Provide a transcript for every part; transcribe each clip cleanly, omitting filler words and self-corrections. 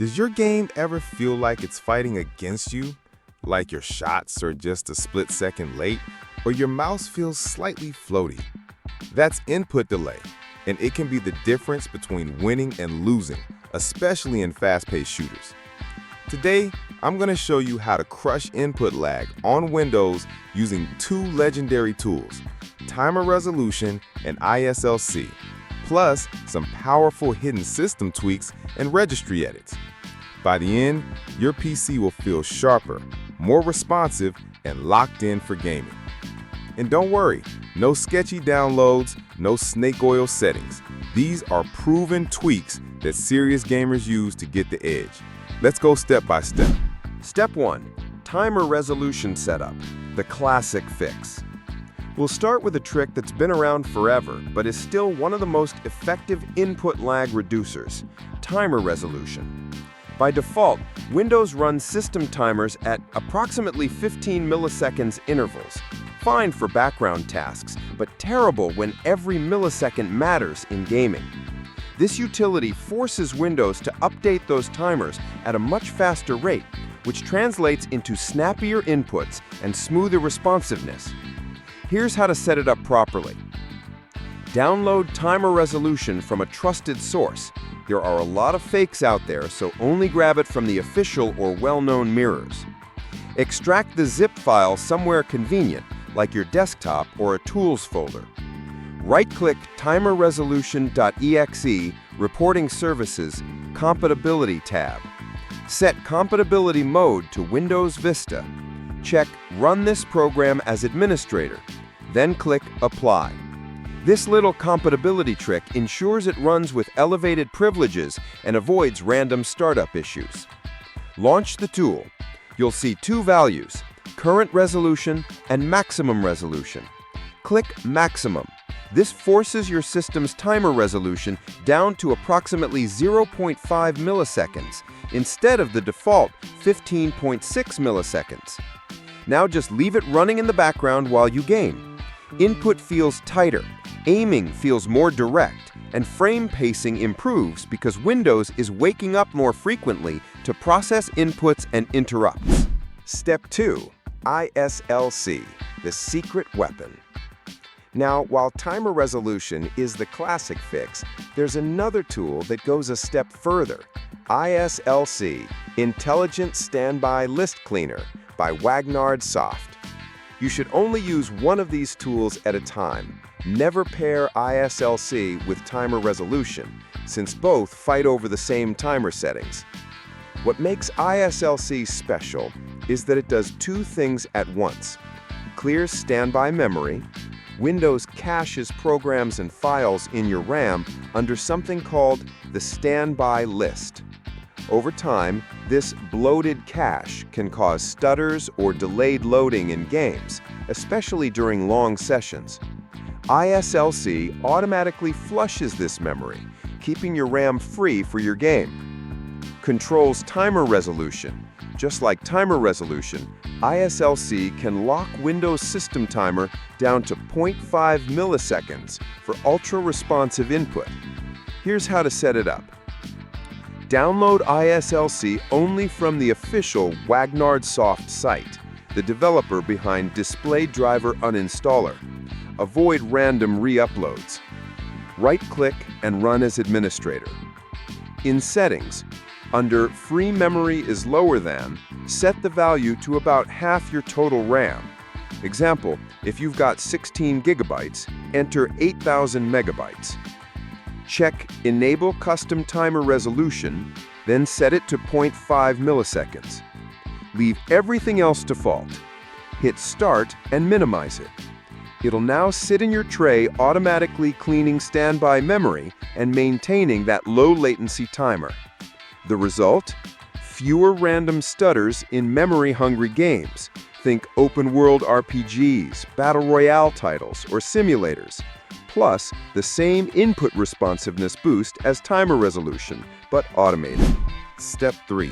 Does your game ever feel like it's fighting against you? Like your shots are just a split second late, or your mouse feels slightly floaty? That's input delay, and it can be the difference between winning and losing, especially in fast-paced shooters. Today, I'm going to show you how to crush input lag on Windows using two legendary tools, timer resolution and ISLC, plus some powerful hidden system tweaks and registry edits. By the end, your PC will feel sharper, more responsive, and locked in for gaming. And don't worry, no sketchy downloads, no snake oil settings. These are proven tweaks that serious gamers use to get the edge. Let's go step by step. Step 1. Timer resolution setup, the classic fix. We'll start with a trick that's been around forever, but is still one of the most effective input lag reducers, timer resolution. By default, Windows runs system timers at approximately 15 milliseconds intervals. Fine for background tasks, but terrible when every millisecond matters in gaming. This utility forces Windows to update those timers at a much faster rate, which translates into snappier inputs and smoother responsiveness. Here's how to set it up properly. Download timer resolution from a trusted source. There are a lot of fakes out there, so only grab it from the official or well-known mirrors. Extract the zip file somewhere convenient, like your desktop or a tools folder. Right-click timerresolution.exe, Reporting Services, Compatibility tab. Set Compatibility mode to Windows Vista. Check Run this program as administrator. Then click Apply. This little compatibility trick ensures it runs with elevated privileges and avoids random startup issues. Launch the tool. You'll see two values, current resolution and maximum resolution. Click Maximum. This forces your system's timer resolution down to approximately 0.5 milliseconds instead of the default 15.6 milliseconds. Now just leave it running in the background while you game. Input feels tighter, aiming feels more direct, and frame pacing improves because Windows is waking up more frequently to process inputs and interrupts. Step 2. ISLC, the secret weapon. Now, while timer resolution is the classic fix, there's another tool that goes a step further. ISLC, Intelligent Standby List Cleaner by Wagnard Soft. You should only use one of these tools at a time. Never pair ISLC with timer resolution, since both fight over the same timer settings. What makes ISLC special is that it does two things at once. Clears standby memory. Windows caches programs and files in your RAM under something called the standby list. Over time, this bloated cache can cause stutters or delayed loading in games, especially during long sessions. ISLC automatically flushes this memory, keeping your RAM free for your game. Controls timer resolution. Just like timer resolution, ISLC can lock Windows system timer down to 0.5 milliseconds for ultra-responsive input. Here's how to set it up. Download ISLC only from the official Wagnard Soft site, the developer behind Display Driver Uninstaller. Avoid random re-uploads. Right-click and run as administrator. In Settings, under Free Memory is Lower Than, set the value to about half your total RAM. Example, if you've got 16 gigabytes, enter 8,000 megabytes. Check Enable Custom Timer Resolution, then set it to 0.5 milliseconds. Leave everything else default. Hit Start and minimize it. It'll now sit in your tray automatically cleaning standby memory and maintaining that low latency timer. The result? Fewer random stutters in memory-hungry games. Think open-world RPGs, battle royale titles, or simulators. Plus, the same input responsiveness boost as timer resolution, but automated. Step 3.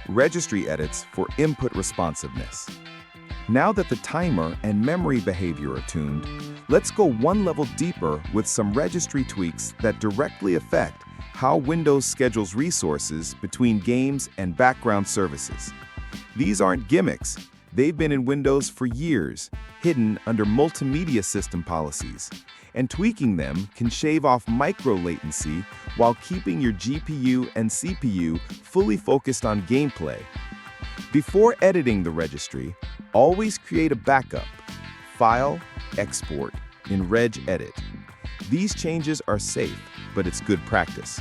Registry Edits for input responsiveness. Now that the timer and memory behavior are tuned, let's go one level deeper with some registry tweaks that directly affect how Windows schedules resources between games and background services. These aren't gimmicks. They've been in Windows for years, hidden under multimedia system policies. And tweaking them can shave off micro latency while keeping your GPU and CPU fully focused on gameplay. Before editing the registry, always create a backup, File Export in Regedit. These changes are safe, but it's good practice.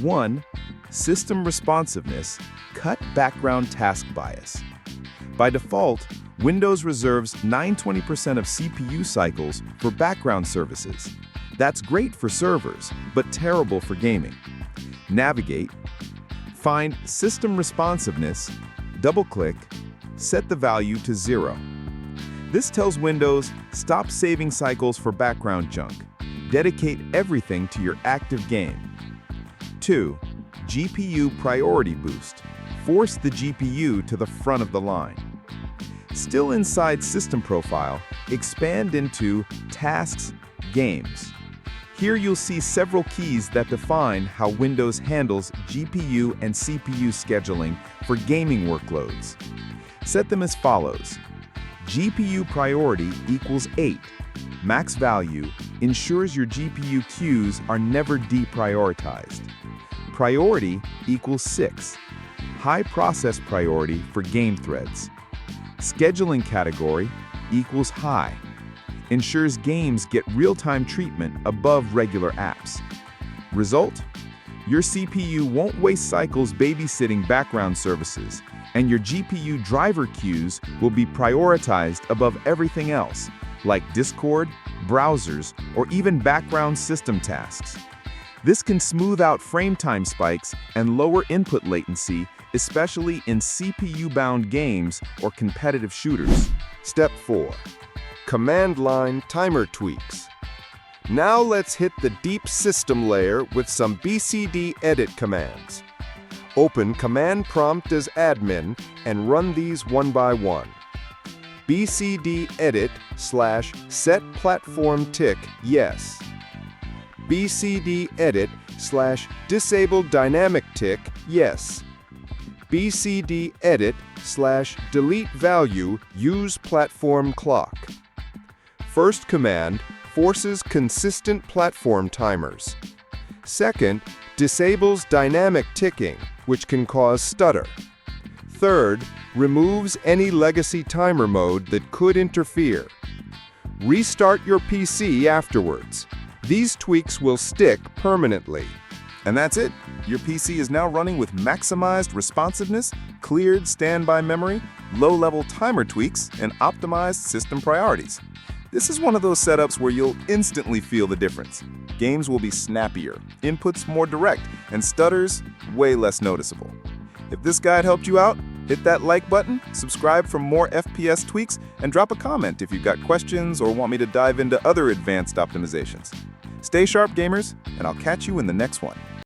1. System responsiveness. Cut background task bias. By default, Windows reserves 920% of CPU cycles for background services. That's great for servers, but terrible for gaming. Navigate, find System Responsiveness, double-click, set the value to 0. This tells Windows, stop saving cycles for background junk. Dedicate everything to your active game. 2. GPU Priority Boost. Force the GPU to the front of the line. Still inside System Profile, expand into Tasks, Games. Here you'll see several keys that define how Windows handles GPU and CPU scheduling for gaming workloads. Set them as follows. GPU priority equals 8. Max value ensures your GPU queues are never deprioritized. Priority equals 6. High process priority for game threads. Scheduling category equals high. Ensures games get real-time treatment above regular apps. Result? Your CPU won't waste cycles babysitting background services, and your GPU driver queues will be prioritized above everything else, like Discord, browsers, or even background system tasks. This can smooth out frame time spikes and lower input latency, especially in CPU-bound games or competitive shooters. Step 4. Command line timer tweaks. Now let's hit the deep system layer with some BCD edit commands. Open Command Prompt as admin and run these one by one. BCD edit / set platform tick yes. BCD edit / disable dynamic tick yes. BCD edit / delete value use platform clock. First command forces consistent platform timers. Second, disables dynamic ticking, which can cause stutter. Third, removes any legacy timer mode that could interfere. Restart your PC afterwards. These tweaks will stick permanently. And that's it. Your PC is now running with maximized responsiveness, cleared standby memory, low-level timer tweaks, and optimized system priorities. This is one of those setups where you'll instantly feel the difference. Games will be snappier, inputs more direct, and stutters way less noticeable. If this guide helped you out, hit that like button, subscribe for more FPS tweaks, and drop a comment if you've got questions or want me to dive into other advanced optimizations. Stay sharp, gamers, and I'll catch you in the next one.